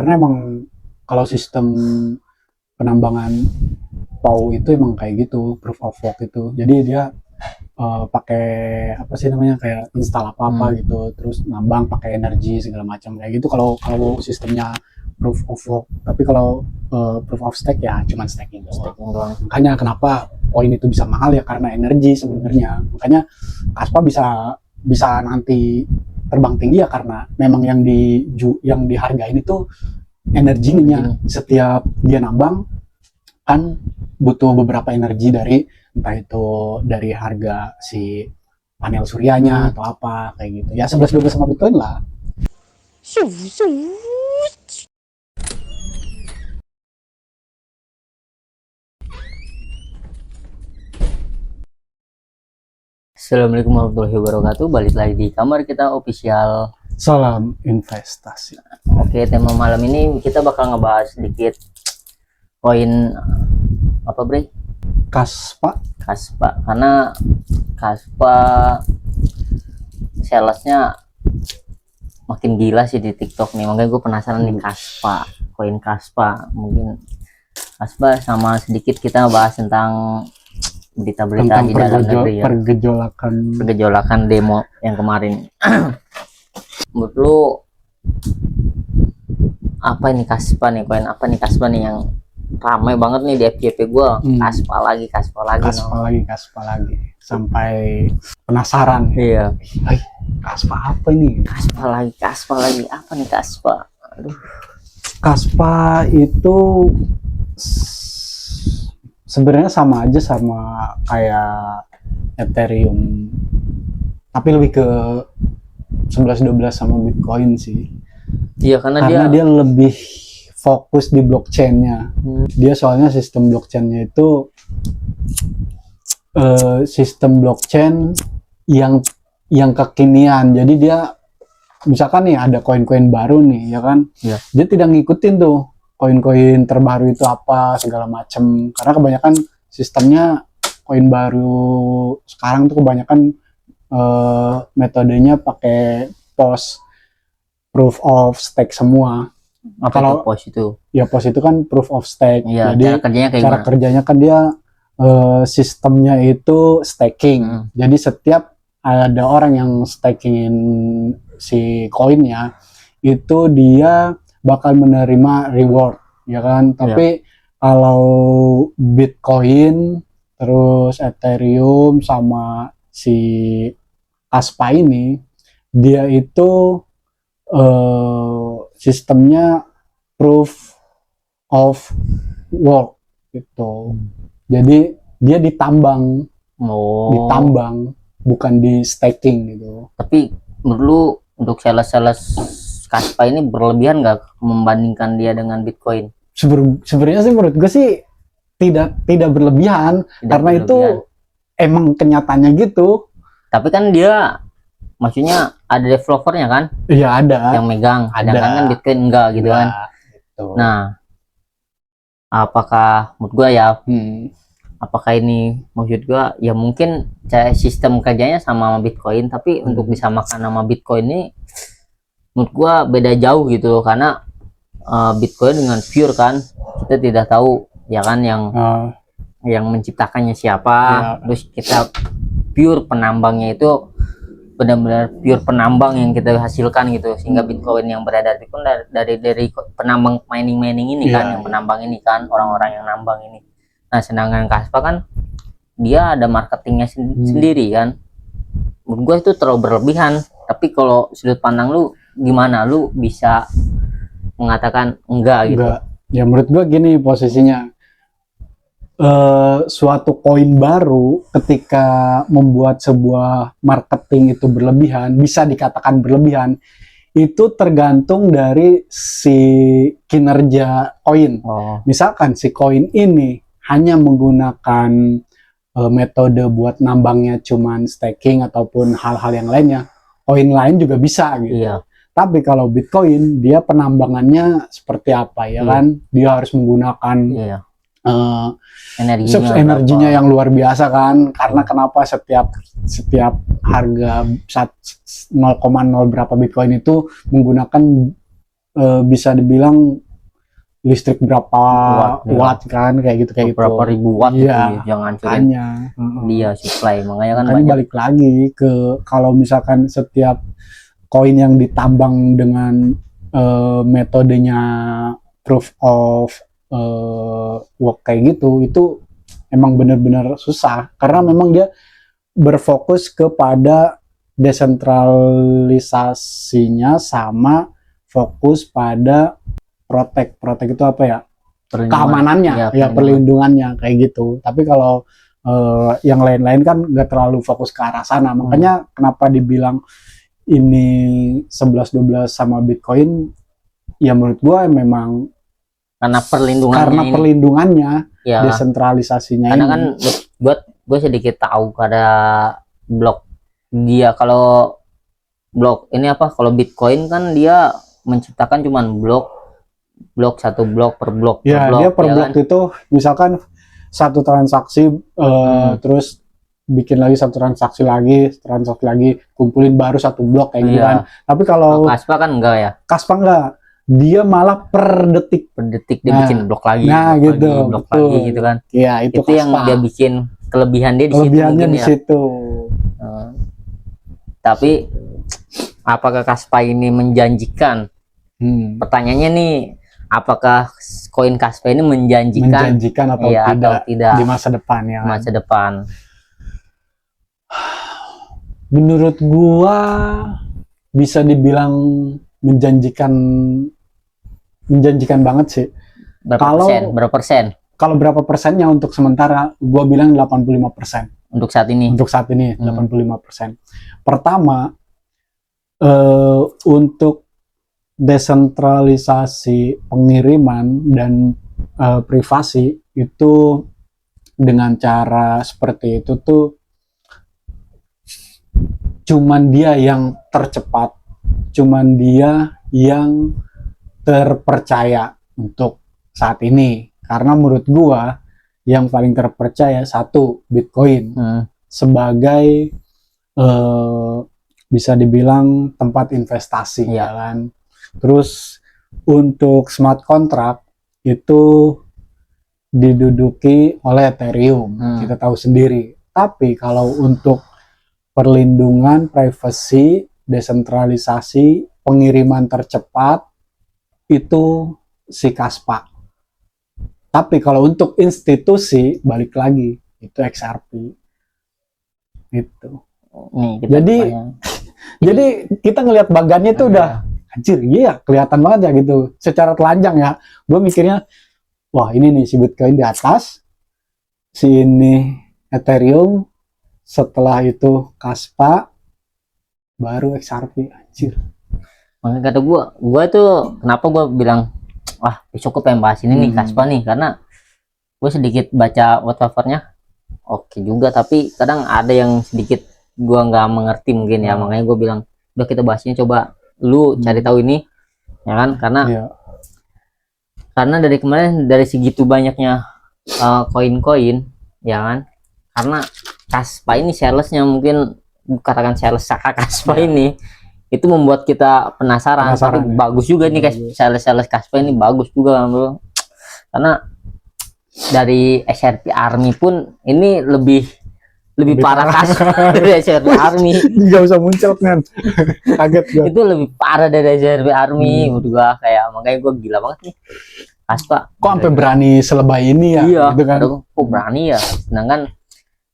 Karena emang kalau sistem penambangan POW itu emang kayak gitu, proof of work itu. Jadi dia pakai apa sih namanya, kayak install apa gitu, terus nambang pakai energi segala macam kayak gitu kalau sistemnya proof of work. Tapi kalau proof of stake ya cuman staking doang. Makanya kenapa koin itu bisa mahal ya, karena energi sebenarnya. Makanya Kaspa bisa nanti terbang tinggi ya karena memang yang dihargain itu energinya. Setiap dia nambang kan butuh beberapa energi dari entah itu dari harga si panel suryanya atau apa kayak gitu ya. 11-12 sama Bitcoin lah. Assalamualaikum warahmatullahi wabarakatuh. Balik lagi di kamar kita official. Salam investasi. Oke, tema malam ini kita bakal ngebahas sedikit koin apa, Bre? Kaspa. Karena Kaspa salesnya makin gila sih di TikTok nih. Makanya gue penasaran nih koin Kaspa. Mungkin Kaspa sama sedikit kita bahas tentang berita-berita di dalam negeri ya. Pergejolakan demo yang kemarin. Menurut lu apa ini Kaspa nih, koin apa nih Kaspa nih yang ramai banget nih di FYP gue? Kaspa lagi sampai penasaran. Iya. Kaspa apa ini? Kaspa lagi apa nih Kaspa? Aduh. Kaspa itu sebenarnya sama aja sama kayak Ethereum, tapi lebih ke 11-12 sama Bitcoin sih. Iya, karena dia lebih fokus di blockchain-nya. Dia soalnya sistem blockchain-nya itu sistem blockchain yang kekinian. Jadi dia misalkan nih ada koin-koin baru nih ya kan, dia tidak ngikutin tuh koin-koin terbaru itu apa segala macem, karena kebanyakan sistemnya koin baru sekarang tuh kebanyakan metodenya pakai POS, proof of stake semua. Kalau POS itu? Ya POS itu kan proof of stake. Ya, jadi cara kerjanya kan dia sistemnya itu staking. Jadi setiap ada orang yang stakingin si koinnya itu dia bakal menerima reward ya kan. Tapi kalau Bitcoin terus Ethereum sama si Kaspa ini dia itu sistemnya proof of work gitu. Jadi dia ditambang bukan di staking gitu. Tapi menurut lu untuk sales Kaspa ini berlebihan nggak membandingkan dia dengan Bitcoin? Sebenarnya sih menurut gue sih tidak berlebihan, karena itu emang kenyataannya gitu. Tapi kan dia maksudnya ada developernya kan? Iya, ada. Yang megang, sedangkan kan Bitcoin enggak gitu kan. Gitu. Nah, apakah menurut gua ya, apakah ini maksud gua ya mungkin sistem kerjanya sama Bitcoin, tapi untuk disamakan sama Bitcoin ini menurut gua beda jauh gitu, karena Bitcoin dengan pure kan kita tidak tahu ya kan yang menciptakannya siapa, terus kita pure penambangnya itu benar-benar pure penambang yang kita hasilkan gitu, sehingga Bitcoin yang beredar itu pun dari penambang mining ini kan, yang penambang ini kan, orang-orang yang nambang ini. Nah, sedangkan Kaspa kan dia ada marketingnya sendiri kan. Menurut gue itu terlalu berlebihan. Tapi kalau sudut pandang lu gimana, lu bisa mengatakan enggak gitu? Ya menurut gue gini posisinya, suatu koin baru ketika membuat sebuah marketing itu berlebihan, bisa dikatakan berlebihan, itu tergantung dari si kinerja koin. Misalkan si koin ini hanya menggunakan metode buat nambangnya cuman staking ataupun hal-hal yang lainnya, koin lain juga bisa gitu. Tapi kalau Bitcoin dia penambangannya seperti apa ya kan, dia harus menggunakan energinya yang luar biasa kan, karena kenapa setiap harga 0,0 berapa Bitcoin itu menggunakan bisa dibilang listrik berapa watt kan, kayak gitu berapa ribu watt gitu iya, ya, jangan makanya dia supply, makanya kan makanya banyak. balik lagi ke kalau misalkan setiap koin yang ditambang dengan metodenya proof of work kayak gitu, itu emang benar-benar susah karena memang dia berfokus kepada desentralisasinya sama fokus pada protek itu apa ya, keamanannya ya, perlindungannya kayak gitu. Tapi kalau yang lain-lain kan nggak terlalu fokus ke arah sana, makanya kenapa dibilang ini 11-12 sama Bitcoin ya, menurut gua memang karena perlindungannya ya, desentralisasinya karena ini. kan gue sedikit tahu pada blok dia, kalau blok ini apa, kalau Bitcoin kan dia menciptakan cuman satu blok per blok ya, dia per blok kan? Itu misalkan satu transaksi terus bikin lagi satu transaksi lagi, kumpulin baru satu blok kayak gitu kan. Tapi kalau Kaspa kan enggak ya, Kaspa enggak, dia malah per detik dia bikin blok lagi, blok lagi gitu kan. Ya, itu yang dia bikin kelebihan dia di situ. Tapi apakah Kaspa ini menjanjikan? Pertanyaannya nih, apakah koin Kaspa ini menjanjikan atau tidak di masa depan ya? Masa depan. Menurut gua bisa dibilang menjanjikan banget sih. Berapa persen? Kalau berapa persennya untuk sementara, gua bilang 85%. Untuk saat ini? Untuk saat ini 85%. Pertama, untuk desentralisasi pengiriman dan privasi itu dengan cara seperti itu tuh cuman dia yang tercepat, cuman dia yang terpercaya untuk saat ini. Karena menurut gua yang paling terpercaya satu Bitcoin sebagai bisa dibilang tempat investasi ya kan. Terus untuk smart contract itu diduduki oleh Ethereum, kita tahu sendiri. Tapi kalau untuk perlindungan privasi, desentralisasi, pengiriman tercepat itu si Kaspa. Tapi kalau untuk institusi balik lagi itu XRP. Itu. Jadi kita ngelihat bagannya itu udah anjir, iya kelihatan banget ya gitu. Secara telanjang ya. Gue mikirnya wah ini nih si Bitcoin di atas, si ini Ethereum, setelah itu Kaspa, baru XRP. Anjir. Makanya kata gue tuh kenapa gue bilang wah besok gue pengen bahas ini nih Kaspa nih, karena gue sedikit baca whatevernya oke juga, tapi kadang ada yang sedikit gue nggak mengerti mungkin ya, makanya gue bilang udah kita bahasnya, coba lu cari tahu ini ya kan, karena dari kemarin dari segitu banyaknya koin-koin ya kan, karena Kaspa ini salesnya mungkin katakan sales Kaspa ini itu membuat kita penasaran tapi bagus juga nih sales Kaspa ini bagus juga bro, karena dari XRP Army pun ini lebih parah Kaspa dari XRP Army. Nggak usah muncul kan, kaget gue. Itu lebih parah dari XRP Army menurut gua, kayak makanya gua gila banget nih Kaspa. Kok sampai berani selebay ini ya? Iya, gitu kan? Kok berani ya? Sedangkan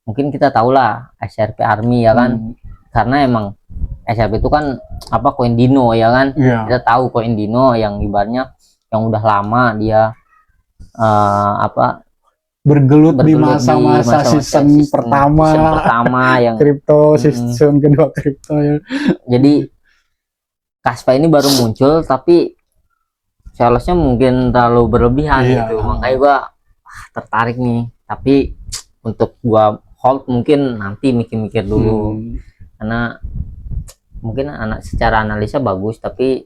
mungkin kita tahu lah XRP Army ya kan, karena emang XRP itu kan apa, koin Dino ya kan, kita tahu koin Dino yang ibaratnya yang udah lama dia bergelut di masa-masa season pertama yang kripto, season kedua kripto ya. Jadi Kaspa ini baru muncul tapi salesnya mungkin terlalu berlebihan gitu, makanya gua tertarik nih, tapi untuk gua hold mungkin nanti mikir-mikir dulu, karena mungkin secara analisa bagus tapi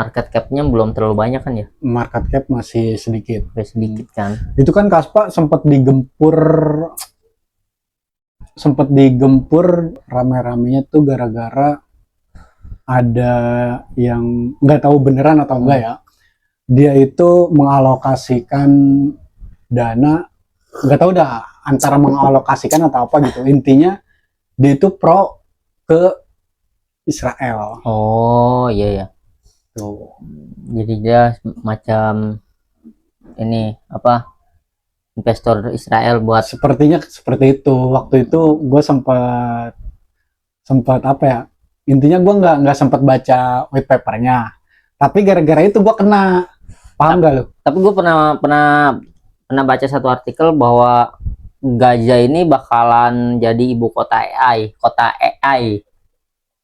market cap-nya belum terlalu banyak kan ya, market cap masih sedikit kan. Itu kan Kaspa sempat digempur rame-ramenya tuh gara-gara ada yang nggak tahu beneran atau enggak ya, dia itu mengalokasikan dana, nggak tahu dah antara mengalokasikan atau apa gitu, intinya dia itu pro ke Israel Oh iya ya. tuh. Jadi dia macam ini apa, investor Israel buat. Sepertinya seperti itu. Waktu itu gue sempat sempat apa ya, intinya gue nggak sempat baca white papernya, tapi gara-gara itu gue kena. Paham nggak lu? Tapi gue pernah pernah pernah baca satu artikel bahwa Gaza ini bakalan jadi ibu kota AI, kota AI.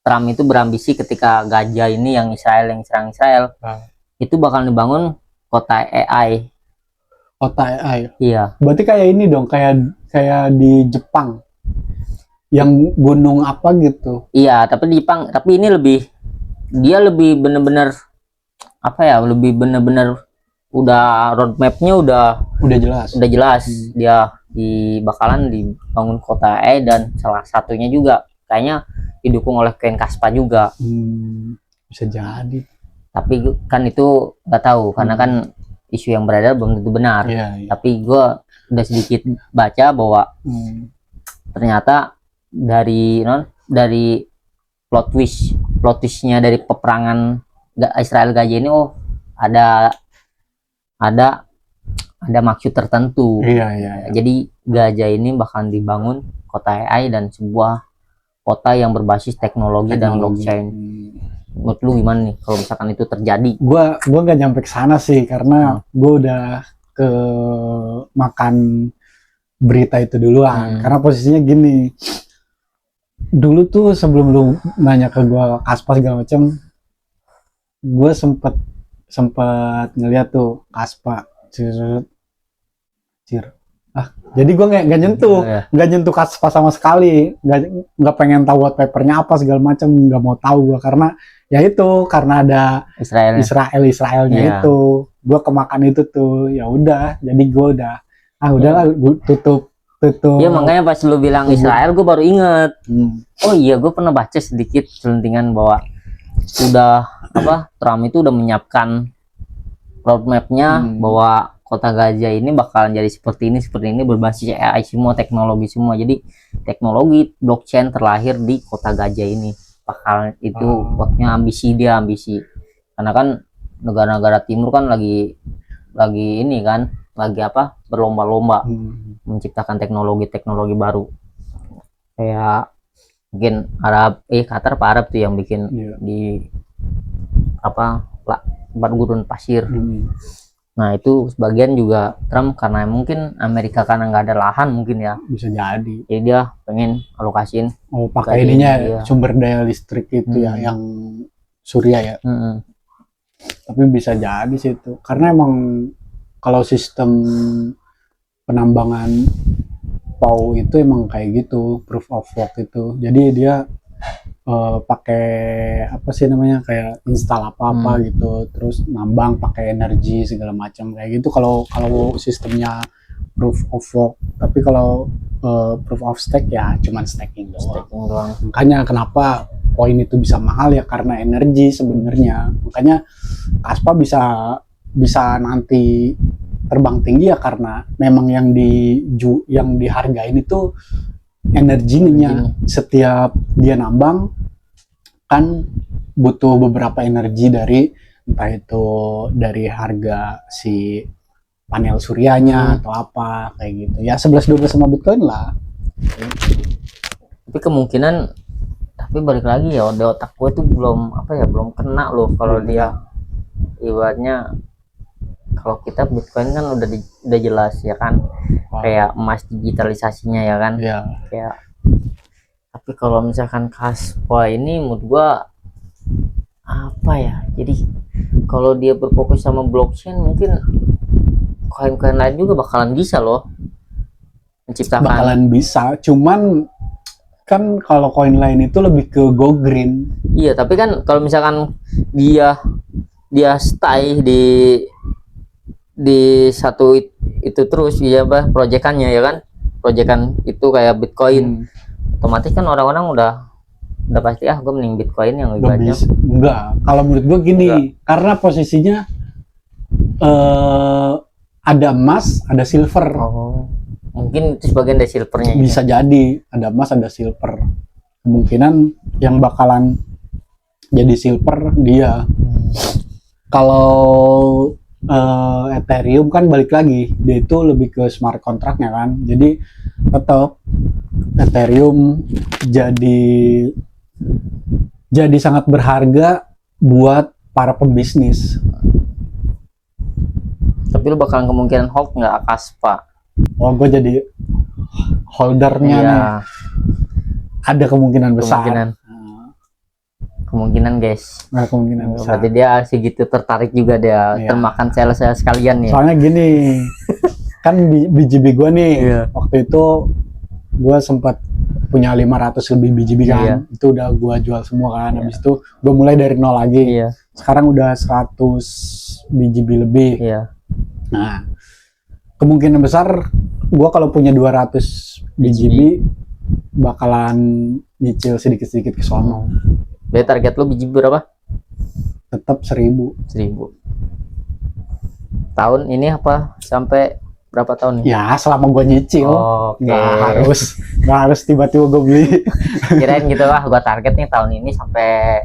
Trump itu berambisi ketika Gaza ini yang Israel yang serang Israel, itu bakal dibangun kota AI. Kota AI. Iya. Berarti kayak ini dong, kayak kayak di Jepang yang gunung apa gitu. Iya, tapi di Jepang, tapi ini lebih, dia lebih bener-bener apa ya, lebih bener-bener udah roadmapnya Udah jelas. jelas. Dia bakalan dibangun kota AI dan salah satunya juga kayaknya didukung oleh Ken Kaspa juga. Bisa jadi. Tapi kan itu nggak tahu karena kan isu yang beredar belum tentu benar. Iya, iya. Tapi gue udah sedikit baca bahwa ternyata dari plot twistnya dari peperangan Israel Gaza ini, oh ada maksud tertentu. Iya, iya. Jadi Gaza ini bakal dibangun kota AI dan sebuah kota yang berbasis teknologi dan blockchain. Menurut lu gimana nih kalau misalkan itu terjadi? Gua nggak nyampe ke sana sih karena gue udah ke makan berita itu duluan. Karena posisinya gini, dulu tuh sebelum lu nanya ke gue Kaspa segala macam, gue sempet ngeliat tuh Kaspa jadi gue nggak nyentuh Kaspa sama sekali, nggak pengen tahu white papernya apa segala macam, nggak mau tahu gue karena ya itu karena ada Israelnya itu, gue kemakan itu tuh, ya udah, jadi gue udahlah gue tutup. Ya makanya pas lu bilang Israel gue baru inget. Oh iya, gue pernah baca sedikit selentingan bahwa Trump itu udah menyiapkan roadmapnya bahwa kota Gaza ini bakalan jadi seperti ini berbasis AI semua, teknologi semua. Jadi teknologi blockchain terlahir di kota Gaza ini. Bakal itu waktunya ambisi karena kan negara-negara timur kan lagi ini kan, lagi berlomba-lomba menciptakan teknologi baru. Kayak mungkin Qatar Arab tuh yang bikin di tempat gurun pasir. Nah itu sebagian juga Trump karena mungkin Amerika karena nggak ada lahan mungkin ya. Bisa jadi. Jadi dia pengen alokasiin. Pakai ininya sumber daya listrik itu ya yang surya ya. Tapi bisa jadi sih itu. Karena emang kalau sistem penambangan PAU itu emang kayak gitu, proof of work itu. Jadi dia pakai apa sih namanya, kayak install apa gitu, terus nambang pakai energi segala macam kayak gitu kalau sistemnya proof of work. Tapi kalau proof of stake ya cuman staking doang. Makanya kenapa koin itu bisa mahal ya karena energi sebenarnya. Makanya Kaspa bisa nanti terbang tinggi ya karena memang yang dihargain itu energinya. Setiap dia nambang kan butuh beberapa energi dari entah itu dari harga si panel suryanya atau apa kayak gitu ya, 11-12 sama Bitcoin lah. Tapi kemungkinan, tapi balik lagi ya di otak gue tuh belum kena loh kalau dia ibaratnya, kalau kita Bitcoin kan udah jelas ya kan, kayak emas digitalisasinya ya kan, kayak. Tapi kalau misalkan Kaspa ini menurut gua jadi kalau dia berfokus sama blockchain mungkin koin-koin lain juga bakalan bisa loh menciptakan. Bakalan bisa, cuman kan kalau koin lain itu lebih ke go green. Iya, tapi kan kalau misalkan dia stay di satu itu terus ya proyekannya ya kan, proyekan itu kayak Bitcoin, otomatis kan orang-orang udah udah pasti gue mending Bitcoin yang lebih Nggak banyak. bisa. Enggak, kalau menurut gue gini, karena posisinya ada emas, ada silver. Oh, mungkin itu sebagian dari silvernya. Bisa jadi ada emas, ada silver. Kemungkinan yang bakalan jadi silver dia. Kalau Ethereum kan balik lagi, dia itu lebih ke smart contract-nya kan. Jadi tetap Ethereum jadi sangat berharga buat para pembisnis. Tapi lu bakalan kemungkinan hold nggak Akaspa? Oh, gue jadi holdernya Iya, nih. Ada kemungkinan besar. kemungkinan guys. Nah, kemungkinan besar. Berarti dia segitu tertarik juga dia, Iya. termakan sales saya sekalian nih. Soalnya gini, kan BGB gue nih, Iya. waktu itu gue sempat punya 500 lebih BGB kan. Iya. Itu udah gue jual semua kan. Habis itu gue mulai dari nol lagi. Iya, Sekarang udah 100 BGB lebih. iya. Nah, kemungkinan besar gue kalau punya 200 BGB bakalan nyicil sedikit-sedikit ke sono. Berarti target lu biji berapa? Tetap 1000. 1000. Tahun ini apa sampai berapa tahun nih? Ya, selama gue nyicil. Oke. Nggak harus tiba-tiba gue beli. Kirain gitu lah, gua target nih tahun ini sampai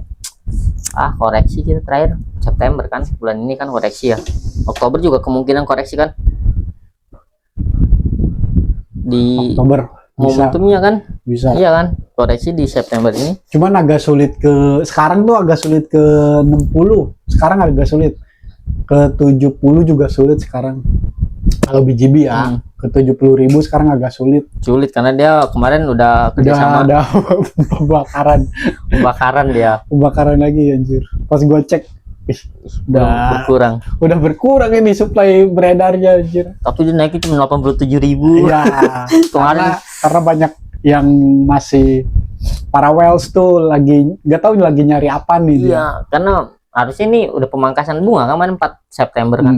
koreksi kita terakhir September kan, bulan ini kan koreksi ya. Oktober juga kemungkinan koreksi kan. Di Oktober bisa. momentumnya kan, Bisa. iya kan, koreksi di September ini. Cuman agak sulit sekarang tuh agak sulit ke 60. Sekarang agak sulit. Ke 70 juga sulit sekarang. Kalau BGB ya, ke 70.000 sekarang agak sulit. Sulit karena dia kemarin udah Udah kerjasama ada pembakaran dia. pembakaran lagi anjir. Pas gua cek, udah Berkurang. ini supply beredarnya anjir. Tapi dia naiknya cuma 87.000. Iya. Kemarin karena banyak yang masih para whales tuh lagi nggak tahu lagi nyari apa nih dia. iya, karena harusnya ini udah pemangkasan bunga kan, kemarin 4 September kan.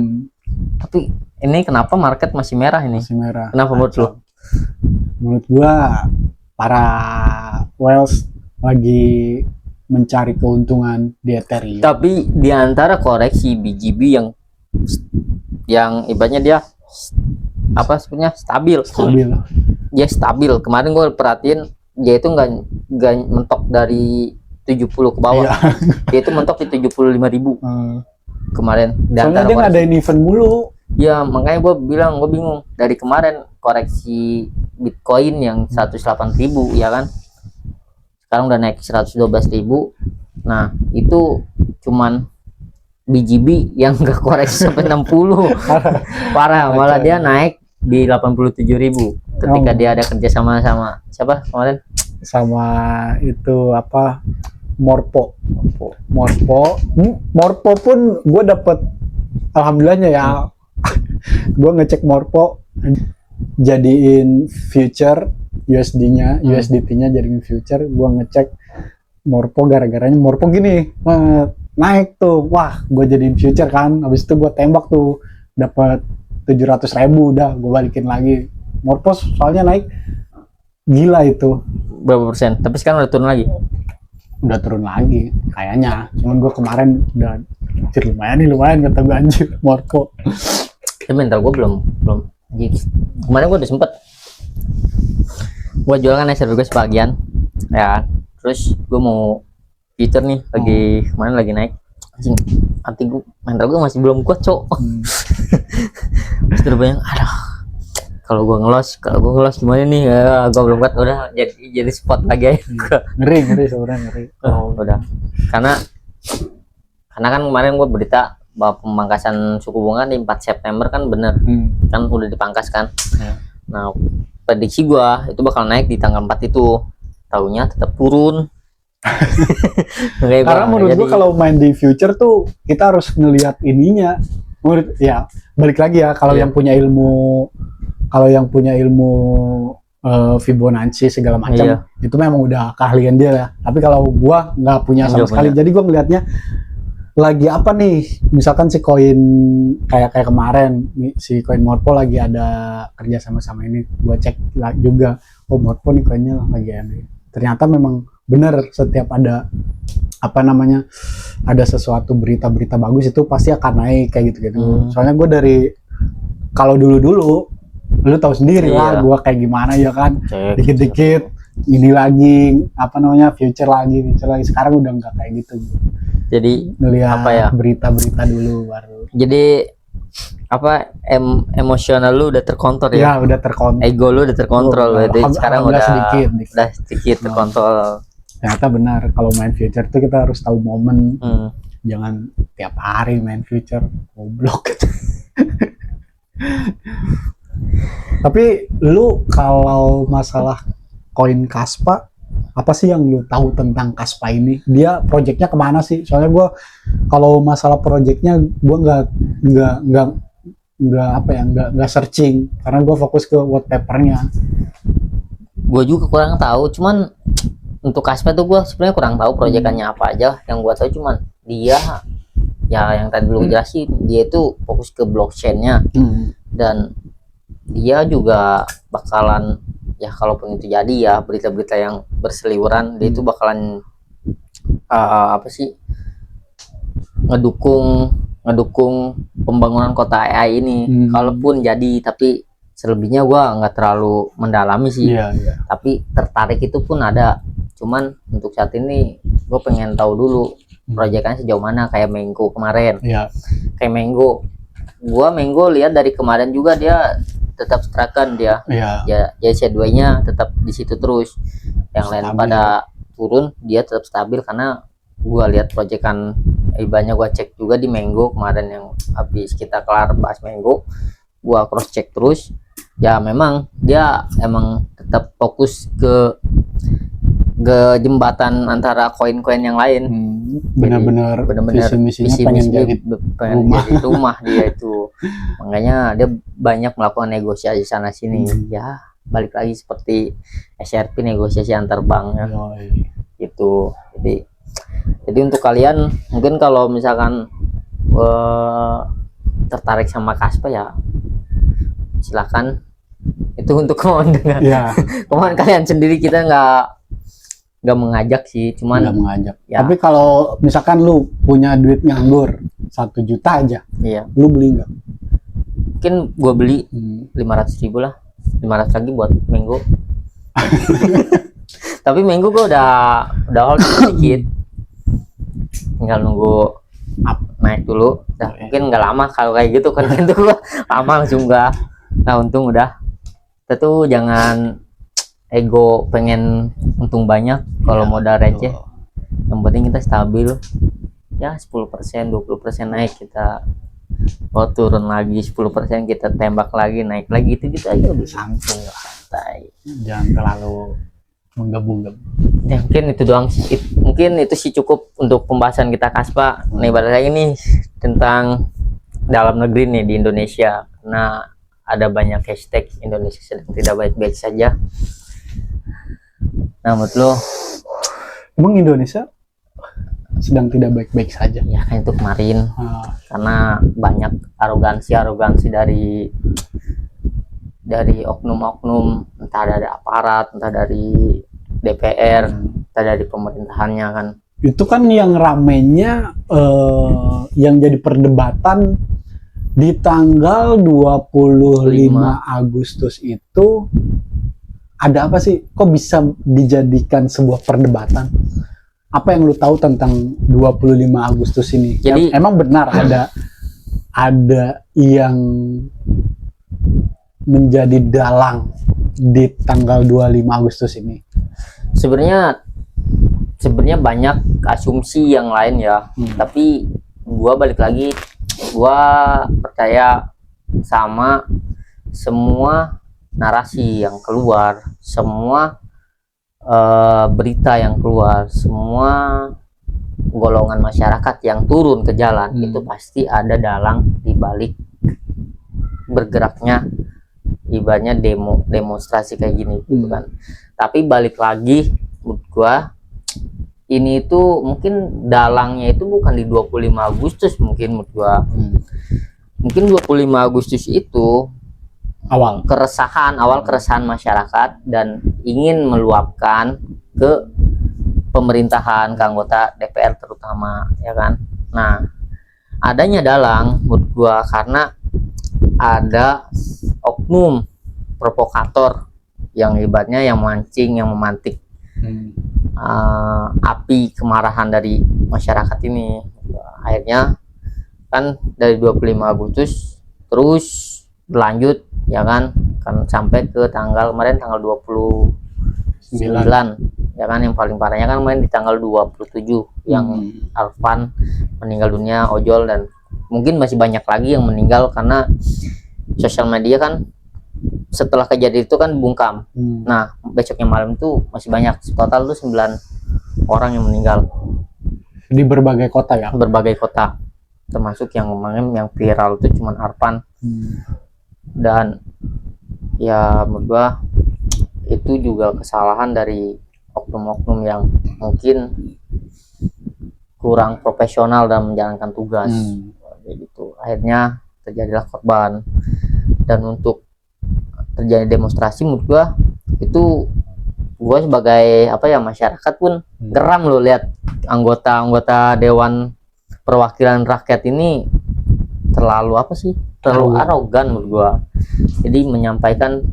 Tapi ini kenapa market masih merah ini? Masih merah. Kenapa menurut lu? Menurut gua para whales lagi mencari keuntungan di Ethereum. Tapi di antara koreksi BGB yang ibaratnya dia apa sebenarnya stabil. Dia stabil. Kemarin gue perhatiin dia itu nggak mentok dari 70 ke bawah. Iya. Dia itu mentok di 75.000 kemarin. Di Soalnya antara dia koreksi. ngadain event mulu. Ya makanya gue bingung dari kemarin koreksi Bitcoin yang 108.000 ya kan, sekarang udah naik 112.000. Nah itu cuman BGB yang gak koreksi sampai 60. Parah, malah dia naik di 87.000 ketika dia ada kerja sama siapa kemarin, sama itu apa, Morpo pun gue dapet, alhamdulillahnya ya. Gue ngecek Morpo jadiin future USDT-nya jadiin future. Gue ngecek Morpo, gara-garanya Morpo gini naik tuh, wah gue jadiin future kan. Habis itu gue tembak tuh, dapat 700.000, udah gue balikin lagi. Morpo soalnya naik gila itu. berapa persen? Tapi sekarang udah turun lagi. Udah turun lagi kayaknya. Cuman gue kemarin udah anjir, lumayan kata gue, anjir Morpo. Tapi mental gue belum. Kemarin gue udah sempet gue jual kan server gue sebagian ya kan? Terus gue mau future nih kemarin lagi naik. Anjing, hati gue, mental gue masih belum kuat cok. Terus terbayang, kalau gue ngelos gimana nih ya, gue belum kuat. Udah jadi spot lagi aja. ngeri sebenarnya ngeri. Udah karena kan kemarin gue berita bahwa pemangkasan suku bunga di 4 September kan bener. Kan udah dipangkas kan. Nah prediksi gue itu bakal naik di tanggal 4 itu, taunya tetap turun. Karena menurut gua kalau main di future tuh kita harus ngelihat ininya. Menurut ya balik lagi ya, kalau yang punya ilmu Fibonacci segala macam, itu memang udah keahlian dia ya. Tapi kalau gua nggak punya sama sekali, jadi gua ngelihatnya lagi apa nih, misalkan si koin kayak kemarin si koin Morpo lagi ada kerja sama ini, gua cek juga, oh Morpo nih koinnya lagi ada. Ternyata memang bener, setiap ada apa namanya, ada sesuatu berita-berita bagus itu pasti akan naik kayak gitu-gitu. Soalnya gue dari kalau dulu-dulu lu tahu sendiri lah Iya. gue kayak gimana ya kan, Cek. dikit-dikit ini lagi apa namanya future lagi. Sekarang udah nggak kayak gitu, Jadi ngelihat apa ya? berita-berita dulu baru Jadi apa emosional lu udah terkontrol ya ya? udah terkontrol. Ego lu udah terkontrol berarti sekarang udah sedikit terkontrol. Ternyata benar, kalau main future tuh kita harus tahu momen, jangan tiap hari main future, goblok. Tapi lu kalau masalah koin Kaspa, apa sih yang lu tahu tentang Kaspa ini? Dia proyeknya kemana sih? Soalnya gue kalau masalah proyeknya gue nggak searching, karena gue fokus ke white papernya. Gue juga kurang tahu, cuman untuk Kaspa tuh gue sebenarnya kurang tahu proyekannya apa aja. Yang gue tahu cuman dia ya yang tadi lu jelasin, dia itu fokus ke blockchainnya, dan dia juga bakalan ya kalaupun itu jadi ya berita-berita yang berseliweran, dia itu bakalan apa sih, ngedukung pembangunan kota AI ini kalaupun jadi. Tapi selebihnya gua nggak terlalu mendalami sih. Tapi tertarik itu pun ada, cuman untuk saat ini gue pengen tahu dulu proyekannya sejauh mana. Kayak Mango kemarin, kayak Mango lihat dari kemarin juga dia tetap strakan, dia ya C2-nya tetap di situ terus, yang lain pada turun, dia tetap stabil. Karena gua lihat proyekan ibanya, gua cek juga di Mango kemarin yang habis kita kelar bahas Mango, gua cross check terus ya, memang dia emang tetap fokus ke jembatan antara koin-koin yang lain. Benar-benar visi-misinya pengen jadi rumah dia itu. Makanya dia banyak melakukan negosiasi sana sini. Ya balik lagi seperti SRP, negosiasi antar banknya gitu. Jadi untuk kalian mungkin kalau misalkan tertarik sama Kaspa ya silakan, itu untuk kemauan kemauan kalian sendiri. Kita nggak mengajak sih, cuman nggak mengajak ya. Tapi kalau misalkan lu punya duit nganggur 1 juta aja, lu beli nggak? Mungkin gua beli 500.000 lah, 500 lagi buat Mango. Tapi Mango gua udah hold sedikit, tinggal nunggu naik dulu. Mungkin nggak lama kalau kayak gitu kan, itu gua lama langsung nggak. Nah untung udah. Tentu jangan ego pengen untung banyak kalau modal receh. Yang penting kita stabil ya, 10%, 20% naik kita turun lagi 10%, kita tembak lagi naik lagi, itu gitu aja udah santai. Jangan terlalu menggabung-gabung. Ya, mungkin itu doang sih. Mungkin itu sih cukup untuk pembahasan kita Kaspa. Nih balik lagi nih tentang dalam negeri nih di Indonesia, karena ada banyak hashtag Indonesia sedang tidak baik-baik saja. Nah menurut lo, emang Indonesia sedang tidak baik-baik saja? Ya kan itu kemarin karena banyak arogansi dari oknum-oknum, entah dari aparat, entah dari DPR, entah dari pemerintahannya kan. Itu kan yang ramenya yang jadi perdebatan di tanggal 25 Agustus itu. Ada apa sih? Kok bisa dijadikan sebuah perdebatan? Apa yang lu tahu tentang 25 Agustus ini? Jadi emang benar ada yang menjadi dalang di tanggal 25 Agustus ini? Sebenarnya banyak asumsi yang lain ya. Tapi gua balik lagi, gua percaya sama semua narasi yang keluar, semua berita yang keluar, semua golongan masyarakat yang turun ke jalan, itu pasti ada dalang di balik bergeraknya ibaratnya demonstrasi kayak gini gitu kan. Tapi balik lagi menurut gua, ini tuh mungkin dalangnya itu bukan di 25 Agustus mungkin menurut gua. Mungkin 25 Agustus itu awal keresahan masyarakat dan ingin meluapkan ke pemerintahan, ke anggota DPR terutama, ya kan. Nah, adanya dalang menurut gua karena ada oknum provokator yang hebatnya, yang mancing, yang memantik api kemarahan dari masyarakat ini. Akhirnya kan dari 25 Agustus terus berlanjut, ya kan sampai ke tanggal kemarin tanggal 29, ya kan. Yang paling parahnya kan kemarin di tanggal 27 yang Arfan meninggal dunia, ojol, dan mungkin masih banyak lagi yang meninggal karena sosial media kan setelah kejadian itu kan bungkam. Nah, besoknya malam itu masih banyak, total tuh 9 orang yang meninggal di berbagai kota ya. Berbagai kota, termasuk yang kemarin yang viral itu cuman Arfan. Dan ya menurut gua itu juga kesalahan dari oknum-oknum yang mungkin kurang profesional dalam menjalankan tugas. Gitu. Akhirnya terjadilah korban. Dan untuk terjadi demonstrasi, menurut gua itu, gua sebagai masyarakat pun geram loh lihat anggota Dewan Perwakilan Rakyat ini terlalu arogan menurut gua. Jadi menyampaikan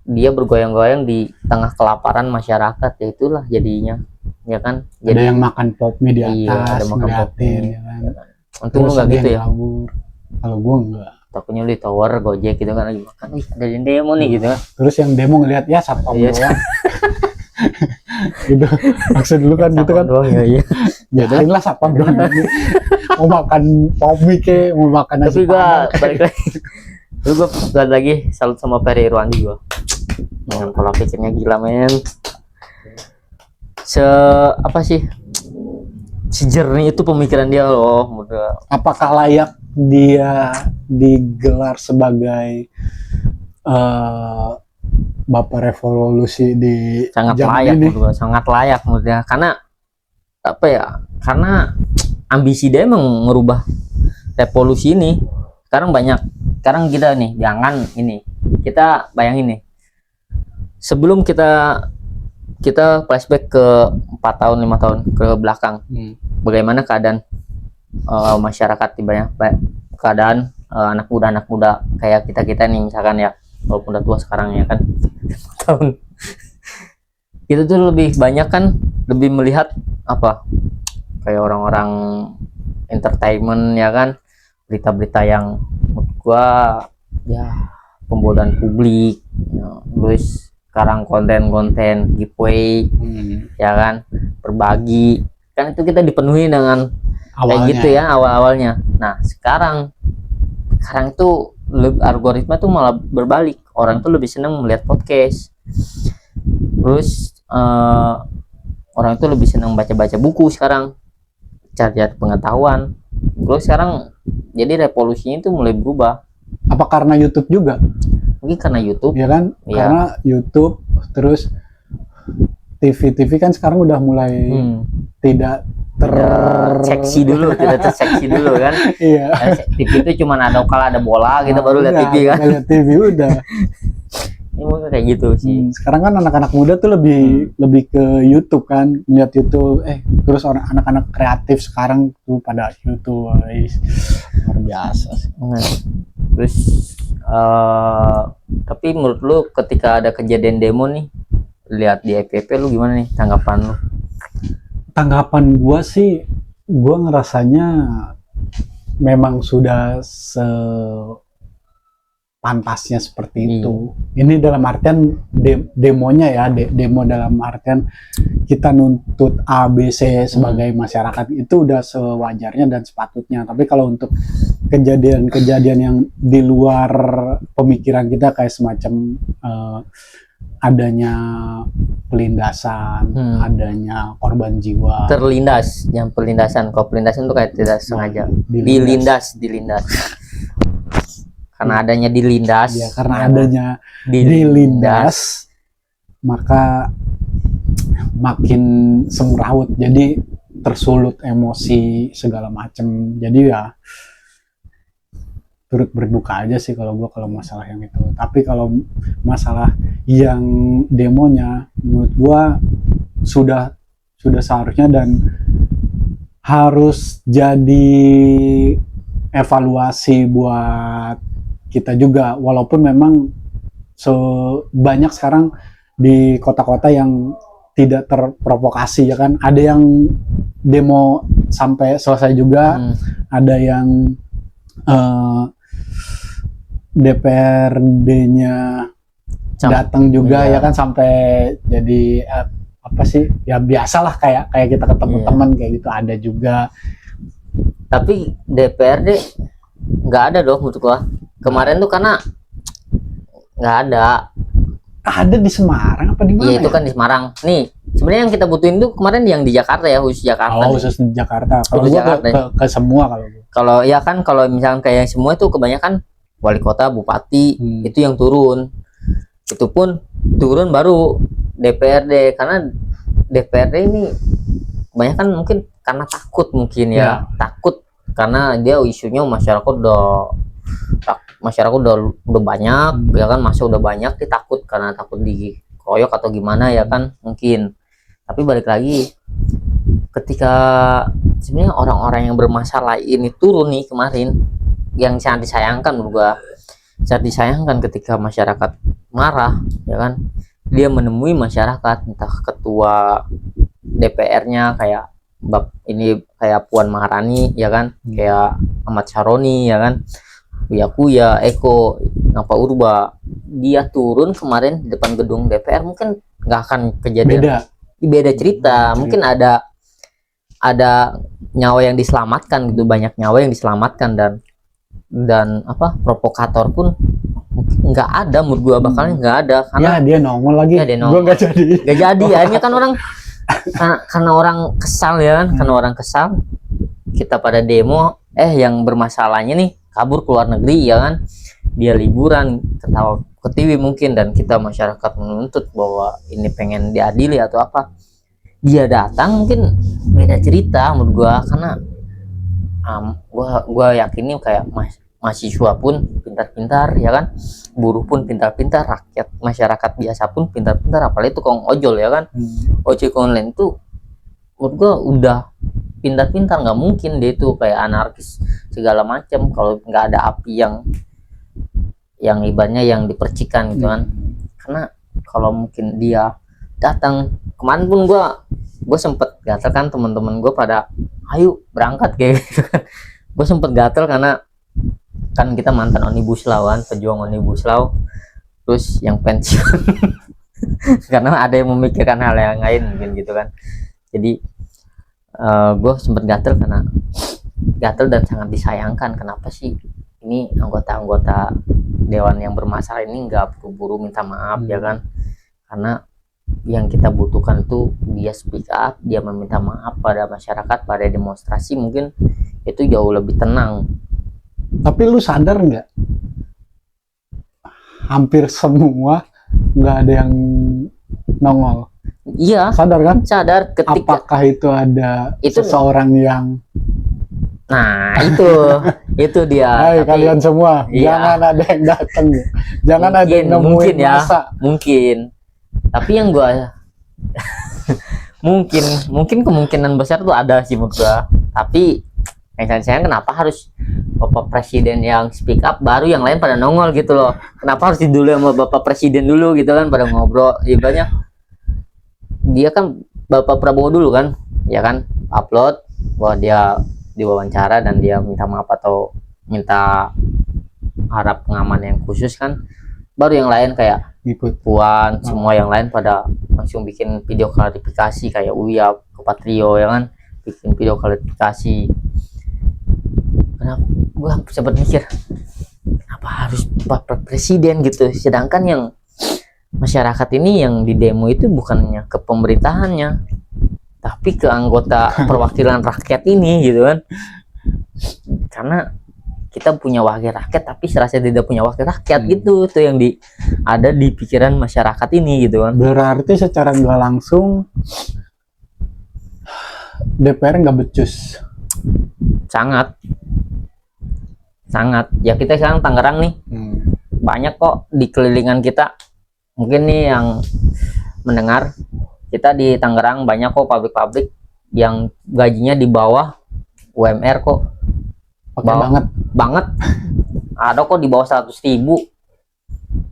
dia bergoyang-goyang di tengah kelaparan masyarakat, ya itulah jadinya, ya kan. Jadi ada yang makan pop mie di atas, ada makan pop mie, ya kan. Untung lu nggak gitu ya. Kalau gua enggak. Takutnya lu di tower Gojek gitu kan, lagi makan, ada yang demo nih gitu. Terus yang demo ngelihat ya satpam doang. Gitu. Maksud dulu kan gitu kan. Iya. Biarin lah satpam doang. Mau makan pop mie ke, mau makan nasi. Tapi gua balik lagi. Lu gua lagi salut sama Ferry Irwandi gua. Dengan pola pikirnya gila, men. Sejernih itu pemikiran dia loh. Apakah layak dia digelar sebagai Bapak Revolusi di sangat zaman layak ini? Sangat layak menurut dia. Karena karena ambisi dia emang merubah revolusi ini. Sekarang kita nih, jangan ini, kita bayangin nih, sebelum kita flashback ke 4 tahun 5 tahun ke belakang, bagaimana keadaan masyarakat di banyak keadaan anak muda kayak kita nih misalkan ya, walaupun udah tua sekarang ya kan, tahun itu tuh lebih banyak kan, lebih melihat kayak orang-orang entertainment, ya kan, berita-berita yang menurut gua ya pembodohan publik, ya. Terus sekarang konten giveaway, ya kan, berbagi kan, itu kita dipenuhi dengan kayak gitu ya awal-awalnya. Nah sekarang itu algoritma tuh malah berbalik, orang tuh lebih senang melihat podcast, terus orang tuh lebih senang baca buku sekarang, cari pengetahuan. Terus sekarang jadi revolusinya itu mulai berubah. Apa karena YouTube juga? Mungkin karena YouTube, ya kan, karena YouTube. Terus TV kan sekarang udah mulai tidak seksi dulu, tidak terseksi dulu kan. Iya. TV itu cuma kalau ada bola gitu baru lihat TV kan. Lihat TV udah. Ini mungkin kayak gitu sih. Sekarang kan anak-anak muda tuh lebih ke YouTube kan, lihat YouTube. Terus anak-anak kreatif sekarang tuh pada YouTube, luar biasa sih. Terus tapi menurut lu ketika ada kejadian demo nih, lihat di FYP lu gimana nih tanggapan lu? Tanggapan gua sih, gua ngerasanya memang sudah pantasnya seperti itu. Ini dalam artian demonya ya, demo dalam artian kita nuntut A, B, C sebagai masyarakat itu udah sewajarnya dan sepatutnya. Tapi kalau untuk kejadian-kejadian yang di luar pemikiran kita, kayak semacam adanya pelindasan, adanya korban jiwa. Terlindas, yang pelindasan. Kalau pelindasan itu kayak tidak sengaja. Dilindas. Karena adanya dilindas. Ya, karena adanya dilindas, maka makin semrawut. Jadi tersulut emosi segala macem. Jadi ya turut berduka aja sih kalau masalah yang itu. Tapi kalau masalah yang demonya, menurut gua sudah sudah seharusnya dan harus jadi evaluasi buat kita juga, walaupun memang sebanyak sekarang di kota-kota yang tidak terprovokasi ya kan, ada yang demo sampai selesai juga, ada yang DPRD-nya datang juga ya kan, sampai jadi apa sih ya, biasalah kayak kita ketemu teman kayak gitu, ada juga. Tapi DPRD nggak ada dong menurut gua kemarin tuh, karena nggak ada di Semarang apa di mana? Iya itu kan di Semarang. Nih sebenarnya yang kita butuhin tuh kemarin yang di Jakarta ya, khusus Jakarta. Oh, khusus di Jakarta. Kalau gua ke semua kalau ya kan, kalau misalkan kayak yang semua itu kebanyakan wali kota, bupati itu yang turun. Itu pun turun baru DPRD, karena DPRD ini kebanyakan mungkin karena takut mungkin ya. Takut karena dia isunya masyarakat udah banyak ya kan, masa udah banyak, dia takut karena takut dikeroyok atau gimana ya kan mungkin. Tapi balik lagi, ketika sebenarnya orang-orang yang bermasalah ini turun nih kemarin, yang sangat disayangkan menurut gua, sangat disayangkan ketika masyarakat marah ya kan, dia menemui masyarakat, entah ketua DPR-nya kayak kayak Puan Maharani ya kan, kayak Ahmad Syaroni ya kan, Uya Eko, Ngapa Urba, dia turun kemarin di depan gedung DPR, mungkin nggak akan kejadian beda cerita. Mungkin ada nyawa yang diselamatkan gitu, banyak nyawa yang diselamatkan, dan apa, provokator pun nggak ada menurut gua, bakalnya nggak ada, karena dia nongol lagi. Ya, dia nongol. Gua nggak jadi ya, ini kan orang karena orang kesal ya kan, karena orang kesal kita pada demo, yang bermasalahnya nih kabur ke luar negeri ya kan, dia liburan ketawa ke TV mungkin, dan kita masyarakat menuntut bahwa ini pengen diadili atau apa, dia datang mungkin beda cerita menurut gua. Karena gua yakin nih kayak mahasiswa pun pintar-pintar ya kan, buruh pun pintar-pintar, rakyat masyarakat biasa pun pintar-pintar, apalagi tukang ojol ya kan, ojek online tuh menurut gua udah pintar-pintar, nggak mungkin dia itu kayak anarkis segala macam kalau nggak ada api yang ibaratnya yang dipercikan gitu kan. Karena kalau mungkin dia datang kemarin pun gue sempet gatel kan, teman-teman gue pada ayo berangkat kayak gitu kan. Gue sempet gatel karena kan kita mantan Omnibus Law kan, pejuang Omnibus Law, terus yang pensiun karena ada yang memikirkan hal yang lain mungkin gitu kan. Jadi gue sempet gatel dan sangat disayangkan, kenapa sih ini anggota-anggota dewan yang bermasalah ini nggak buru-buru minta maaf ya kan. Karena yang kita butuhkan tuh dia speak up, dia meminta maaf pada masyarakat, pada demonstrasi, mungkin itu jauh lebih tenang. Tapi lu sadar nggak, hampir semua nggak ada yang nongol? Iya, sadar kan? Sadar. Ketika apakah itu ada seseorang yang, nah itu dia. Hai kalian semua, jangan ada yang datang, jangan ada yang nemuin masa. Mungkin, tapi yang gua mungkin kemungkinan besar tuh ada sih menurut gua. Tapi yang saya kenapa harus Bapak Presiden yang speak up baru yang lain pada nongol gitu loh? Kenapa harus dulu sama Bapak Presiden dulu gitu kan, pada ngobrol ibaratnya. Dia kan Bapak Prabowo dulu kan, ya kan, upload bahwa dia diwawancara dan dia minta maaf atau minta harap pengaman yang khusus kan, baru yang lain kayak Puan, semua yang lain pada langsung bikin video klarifikasi, kayak Uya ke Patrio ya kan, bikin video klarifikasi. Kenapa gua sempat mikir, kenapa harus Bapak Presiden gitu, sedangkan yang masyarakat ini yang di demo itu bukannya ke pemerintahannya, tapi ke anggota perwakilan rakyat ini gitu kan. Karena kita punya wakil rakyat tapi serasa tidak punya wakil rakyat gitu, itu yang ada di pikiran masyarakat ini gitu kan. Berarti secara nggak langsung DPR nggak becus. Sangat ya, kita sekarang Tangerang nih, banyak kok di kelilingan kita mungkin nih yang mendengar, Kita di Tangerang banyak kok pabrik-pabrik yang gajinya di bawah UMR kok. Oke Bawah banget. banget. Ada kok di bawah 100.000,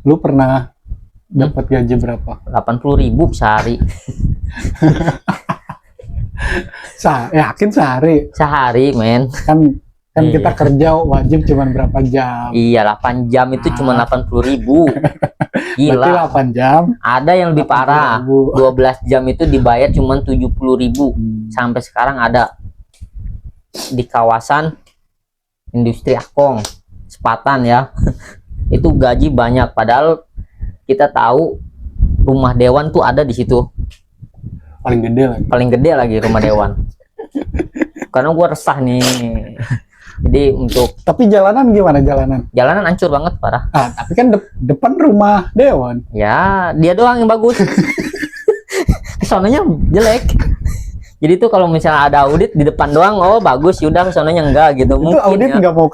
Lu pernah dapat gaji berapa? 80.000 sehari. Yakin sehari? Sehari, men. Kan Iya. kita kerja wajib cuman berapa jam? Iya, 8 jam itu cuma 80.000. Berarti Gila. 8 jam. Ada yang lebih parah. 12 jam itu dibayar cuma 70.000. Sampai sekarang ada di kawasan industri Akong, Sepatan ya. Itu gaji banyak, padahal kita tahu rumah dewan tuh ada di situ. Paling gede lagi. Paling gede lagi rumah dewan. Karena gua resah nih. Jadi untuk Tapi jalanan gimana jalanan? jalanan hancur banget, parah. Tapi kan depan rumah dewan. Ya, dia doang yang bagus. Kesananya jelek. Jadi tuh kalau misalnya ada audit di depan doang, oh bagus, yaudah kesananya enggak gitu. Itu Mungkin audit ya. nggak mau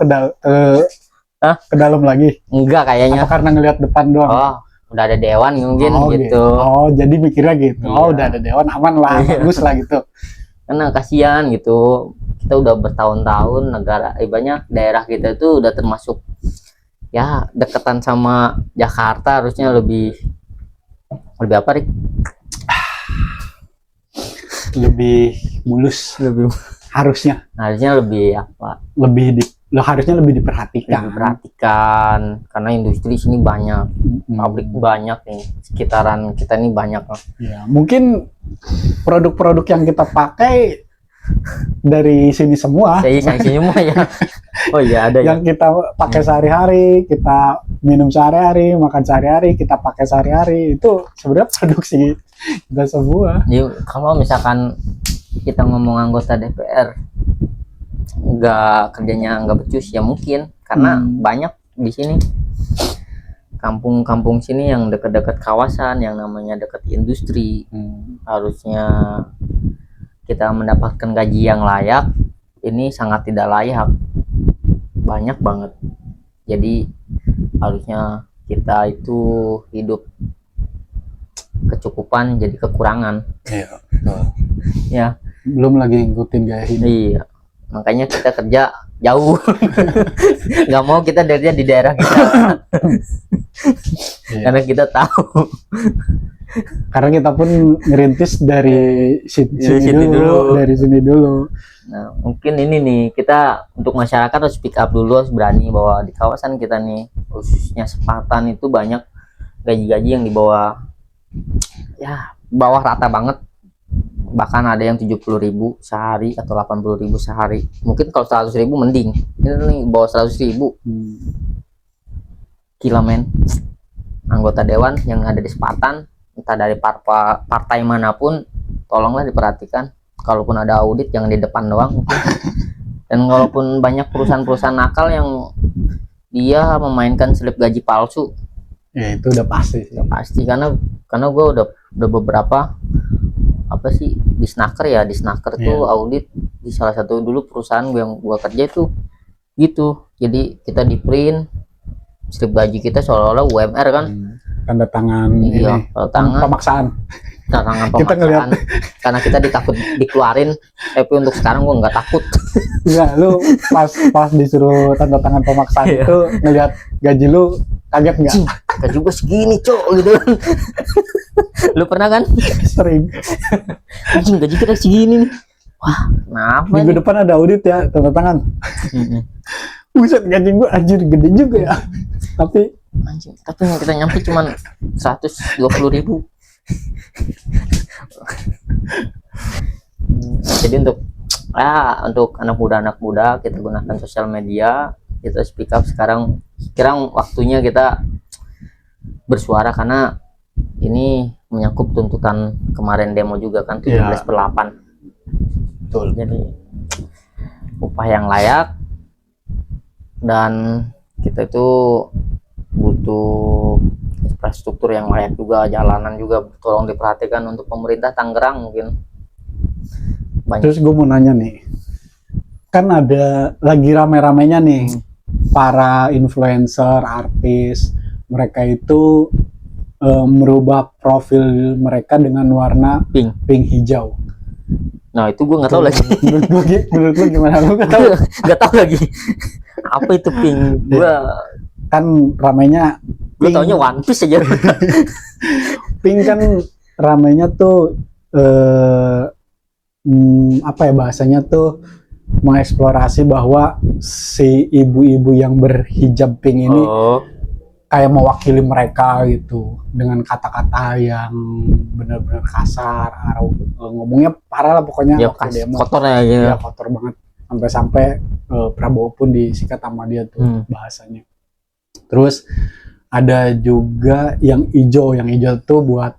Hah? ke dalam lagi? Enggak kayaknya. Apa karena ngelihat depan doang? Oh, udah ada dewan mungkin Oh, gitu. Oh, jadi mikirnya gitu. Oh, Iya. udah ada dewan, aman lah, Iya. bagus lah gitu. Karena kasihan gitu. Kita udah bertahun-tahun negara, banyak daerah kita itu udah termasuk ya deketan sama Jakarta, harusnya lebih apa, Rik? Lebih mulus Lebih harusnya. harusnya lebih apa? Harusnya lebih diperhatikan. Lebih perhatikan, karena industri sini banyak, pabrik banyak nih, sekitaran kita ini banyak. Ya, mungkin produk-produk yang kita pakai dari sini semua. Saya semua ya. Oh iya, ada ya. Yang kita pakai sehari-hari, kita minum sehari-hari, makan sehari-hari, kita pakai sehari-hari, itu sebenarnya produksi kita semua. Jadi, kalau misalkan kita ngomong anggota DPR kerjanya nggak becus, ya mungkin karena banyak di sini kampung-kampung sini yang dekat-dekat kawasan yang namanya dekat industri. Harusnya kita mendapatkan gaji yang layak, ini sangat tidak layak, banyak banget. Jadi harusnya kita itu hidup kecukupan jadi kekurangan. Iya. Ya, Belum lagi ngikutin gaya hidup. iya. Makanya kita kerja jauh. Nggak mau kita kerja di daerah kita. Iya. Karena kita tahu. Karena kita pun ngerintis dari sini sini dulu, dari sini dulu. Nah, mungkin ini nih, kita untuk masyarakat harus speak up dulu, harus berani bahwa di kawasan kita nih, khususnya Sepatan itu banyak gaji-gaji yang di bawah, ya bawah rata banget. Bahkan ada yang 70.000 sehari atau 80.000 sehari. Mungkin kalau 100.000 mending. Ini nih bawah 100.000. Gila, men. Anggota dewan yang ada di Sepatan, entah dari partai manapun, tolonglah diperhatikan. Kalaupun ada audit jangan di depan doang. Dan walaupun banyak perusahaan-perusahaan nakal yang dia memainkan slip gaji palsu, Ya itu udah pasti sih. ya pasti, karena gue udah beberapa apa sih di Snaker ya, di Snaker tuh audit di salah satu dulu perusahaan yang gua kerja itu gitu. Jadi kita di print slip gaji kita seolah-olah UMR kan. Tanda tangan Iya, ini. tanda tangan Pemaksaan. tanda tangan Kita pemaksaan. Karena kita ditakut dikeluarin, tapi untuk sekarang gua nggak takut. Enggak, lu pas disuruh tanda tangan pemaksaan Iya. itu ngelihat gaji lu kaget nggak? Cing, gaji gua segini cok gitu. Lu pernah kan? Sering. Anjing, gaji kita segini nih. Wah, kenapa Minggu nih? depan ada audit ya, tanda tangan. Buset, gaji gua anjir gede juga ya. Tapi Anjing, tapi yang kita nyampe cuman 120.000. Jadi untuk anak muda kita gunakan sosial media, kita speak up sekarang. Sekarang waktunya kita bersuara, karena ini menyangkut tuntutan kemarin demo juga kan, 17/8. betul. Jadi upah yang layak, dan kita itu butuh infrastruktur yang layak juga, jalanan juga tolong diperhatikan untuk pemerintah Tangerang mungkin. Banyak. Terus gue mau nanya nih, kan ada lagi rame-ramenya nih para influencer, artis, mereka itu merubah profil mereka dengan warna Pink. hijau. Nah itu gue nggak tahu lagi. Menurut lu gimana? Lu nggak tahu? Nggak tahu lagi. Apa itu pink? Kan ramainya Gue taunya One Piece aja. pink kan ramainya tuh apa ya bahasanya tuh, mengeksplorasi bahwa si ibu-ibu yang berhijab pink ini kayak mewakili mereka gitu dengan kata-kata yang benar-benar kasar, ngomongnya parah lah pokoknya. Ya, waktu demo kotor aja. Ya kotor banget, sampai Prabowo pun disikat sama dia tuh bahasanya. Terus ada juga yang hijau tuh buat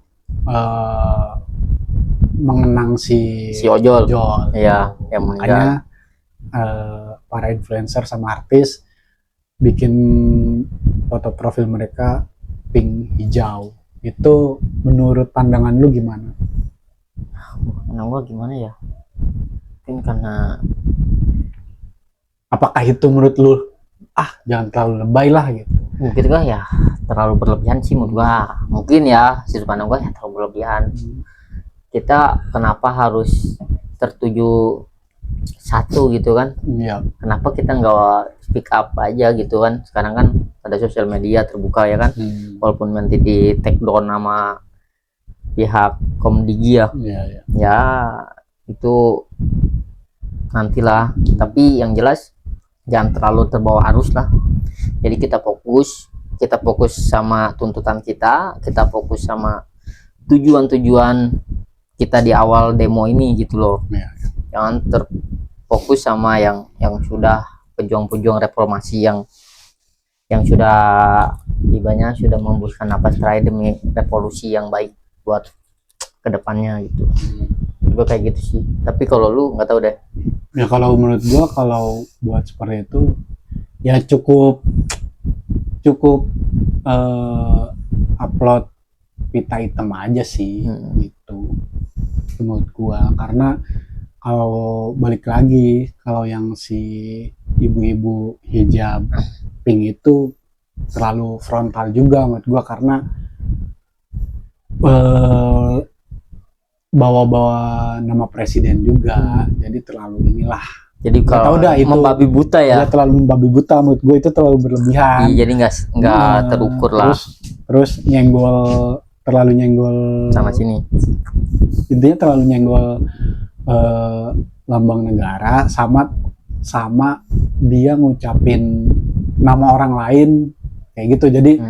mengenang si Ojol. Ya, yang makanya para influencer sama artis bikin foto profil mereka pink hijau. Itu menurut pandangan lu gimana? Menurut gua gimana ya? Mungkin karena apakah itu menurut lu jangan terlalu lebay lah gitu? Mungkin gua ya terlalu berlebihan sih menurut gua. Mungkin ya sudut pandang gua ya terlalu berlebihan. Kita kenapa harus tertuju satu gitu kan? Iya. Kenapa kita nggak speak up aja gitu kan? Sekarang kan ada sosial media terbuka ya kan? Walaupun nanti di take down sama pihak Komdigi ya. Iya. Ya itu nantilah. Tapi yang jelas jangan terlalu terbawa arus lah. Jadi kita fokus sama tuntutan kita fokus sama tujuan kita di awal demo ini gitu loh. Jangan terfokus sama yang sudah pejuang-pejuang reformasi yang sudah ibanya sudah membuskan napas terakhir demi revolusi yang baik buat kedepannya gitu. Gue kayak gitu sih. Tapi kalau lu nggak tahu deh. Ya kalau menurut gua kalau buat seperti itu ya cukup upload pita hitam aja sih gitu menurut gua. Karena kalau balik lagi, kalau yang si ibu-ibu hijab pink itu terlalu frontal juga menurut gua, karena bawa-bawa nama presiden juga, jadi terlalu inilah. Jadi kalau membabi buta ya. Terlalu membabi buta menurut gue, itu terlalu berlebihan. Jadi nggak terukur lah. Terus terlalu nyenggol sama sini. Intinya terlalu nyenggol lambang negara, sama dia ngucapin nama orang lain kayak gitu. Jadi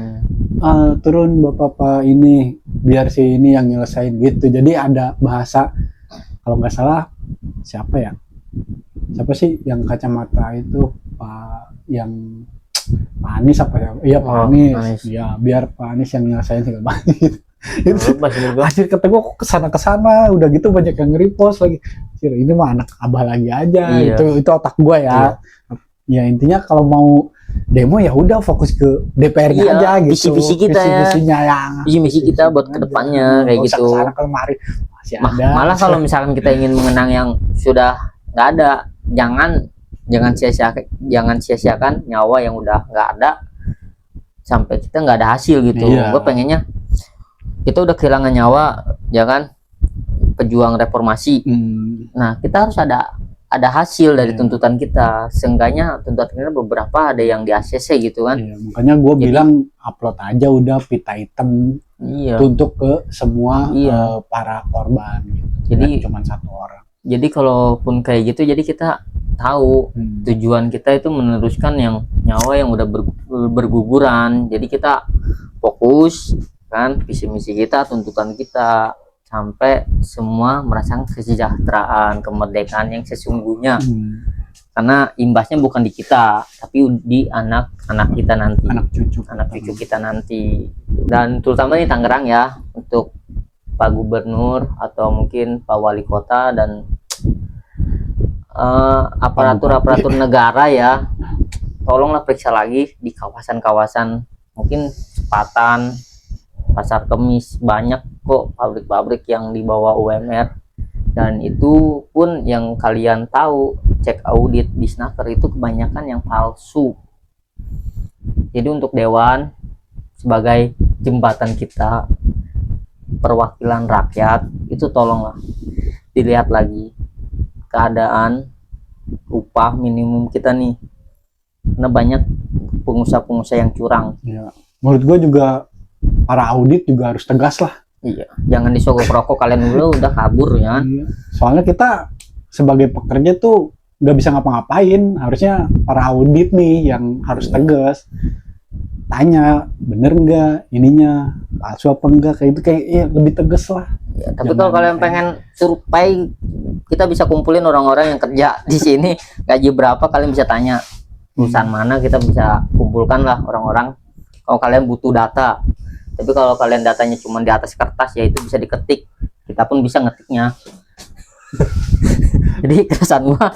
turun bapak-bapak ini biar si ini yang nyelesain gitu. Jadi ada bahasa, kalau nggak salah siapa sih yang kacamata itu, Pak Anies apa ya? Iya Pak Anies. Ya biar Pak Anies yang nyelesain segala macam. Itu hasil kata gue kesana udah gitu banyak yang nge-repost lagi. Ini mah anak abah lagi aja. Iya. Itu otak gue ya. Ya intinya kalau mau demo ya udah fokus ke DPR-nya aja gitu. Visi-visi kita visi-misi kita buat kedepannya kayak gitu. Kesana kemari masih ada. Malah kalau misalkan kita ingin mengenang yang sudah nggak ada, jangan sia-siakan nyawa yang udah nggak ada sampai kita nggak ada hasil gitu. Gue pengennya kita udah kehilangan nyawa ya kan, pejuang reformasi. Nah kita harus ada hasil dari tuntutan kita. Seenggaknya tuntutan kita beberapa ada yang di ACC gitu kan. Makanya gue bilang upload aja udah pita hitam untuk ke semua para korban gitu. Jadi cuma satu orang. Jadi kalaupun kayak gitu, jadi kita tahu tujuan kita itu meneruskan yang nyawa yang udah berguguran. Jadi kita fokus kan visi misi kita, tuntutan kita, sampai semua merasakan kesejahteraan, kemerdekaan yang sesungguhnya. Karena imbasnya bukan di kita, tapi di anak-anak kita nanti, anak cucu kita nanti. Dan terutama di Tangerang ya, untuk Pak Gubernur atau mungkin Pak Wali Kota dan aparatur negara ya, tolonglah periksa lagi di kawasan-kawasan mungkin Sepatan, Pasar Kemis, banyak kok pabrik-pabrik yang di bawah UMR, dan itu pun yang kalian tahu, cek audit di Snaker itu kebanyakan yang palsu. Jadi untuk Dewan sebagai jembatan kita, perwakilan rakyat, itu tolonglah dilihat lagi keadaan upah minimum kita nih, karena banyak pengusaha-pengusaha yang curang. Ya. Menurut gue juga para audit juga harus tegas lah. Iya, jangan disogok rokok kalian dulu udah kabur ya. Iya. Soalnya kita sebagai pekerja tuh nggak bisa ngapa-ngapain. Harusnya para audit nih yang harus tegas. Tanya bener nggak ininya palsu apa enggak, kayak itu kayak lebih tegas lah. Ya, tapi kalau kalian pengen survei, kita bisa kumpulin orang-orang yang kerja di sini, gaji berapa kalian bisa tanya. Perusahaan mana kita bisa kumpulkan lah orang-orang. Kalau kalian butuh data, tapi kalau kalian datanya cuma di atas kertas, ya itu bisa diketik. Kita pun bisa ngetiknya. Jadi kesan gua,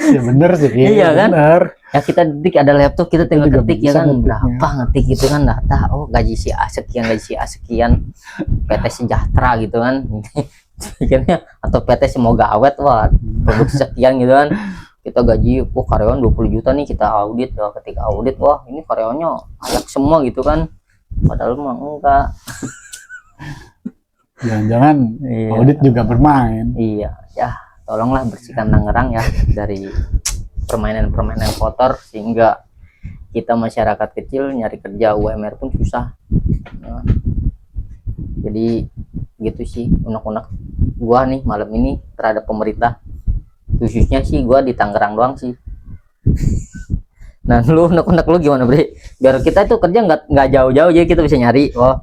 Ya bener sih. Iya kan? Bener. ya kita ketik, ada laptop kita tinggal Juga ketik ya bisa kan, ngetiknya. berapa ngetik gitu kan data. Oh gaji si A sekian, gaji si A sekian, PT Sejahtera gitu kan. Pikirnya atau PT Semoga Awet, wah produk sekian gitu kan. Kita gaji, karyawan 20 juta nih, kita audit ya, ketika audit wah ini karyawannya layak semua gitu kan, padahal mah enggak. Jangan-jangan Iya. audit juga bermain. Iya, ya tolonglah bersihkan Tangerang ya dari permainan-permainan kotor, sehingga kita masyarakat kecil nyari kerja UMR pun susah. Ya. Jadi gitu sih unek-unek gua nih malam ini terhadap pemerintah, khususnya sih gua di Tangerang doang sih. Nah lu unek-unek lu gimana Bre? Biar kita itu kerja nggak jauh-jauh, jadi kita bisa nyari oh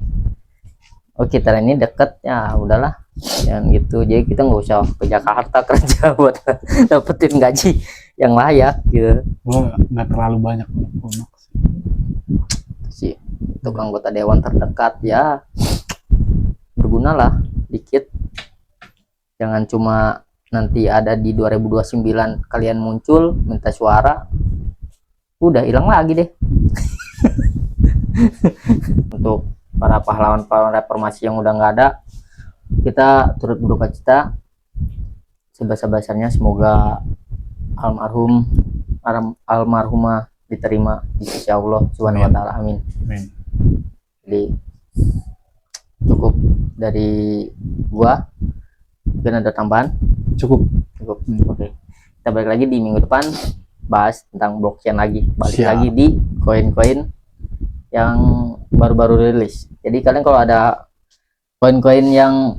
kita ini deket ya udahlah yang gitu, jadi kita nggak usah ke Jakarta kerja buat dapetin gaji yang layak gitu Gue nggak terlalu banyak unek-unek sih. sih. Untuk anggota dewan terdekat ya berguna lah dikit, jangan cuma nanti ada di 2029 kalian muncul minta suara udah hilang lagi deh. Untuk para pahlawan-pahlawan reformasi yang udah nggak ada, kita turut berduka cita sebesar-besarnya. Semoga almarhumah diterima di sisi Allah Subhanahu wa taala, amin. Amin. Jadi cukup dari gua, mungkin ada tambahan? Cukup. Oke, kita balik lagi di minggu depan bahas tentang blockchain lagi, balik Siap. lagi di koin-koin yang baru-baru rilis. Jadi kalian kalau ada koin-koin yang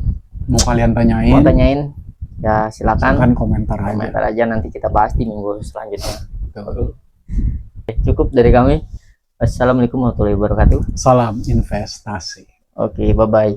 Mau kalian tanyain, mau tanyain ya silakan silakan komentar aja. komentar aja, nanti kita bahas di minggu selanjutnya. Betul. Oke, cukup dari kami. Assalamualaikum warahmatullahi wabarakatuh. Salam investasi. Oke, bye bye.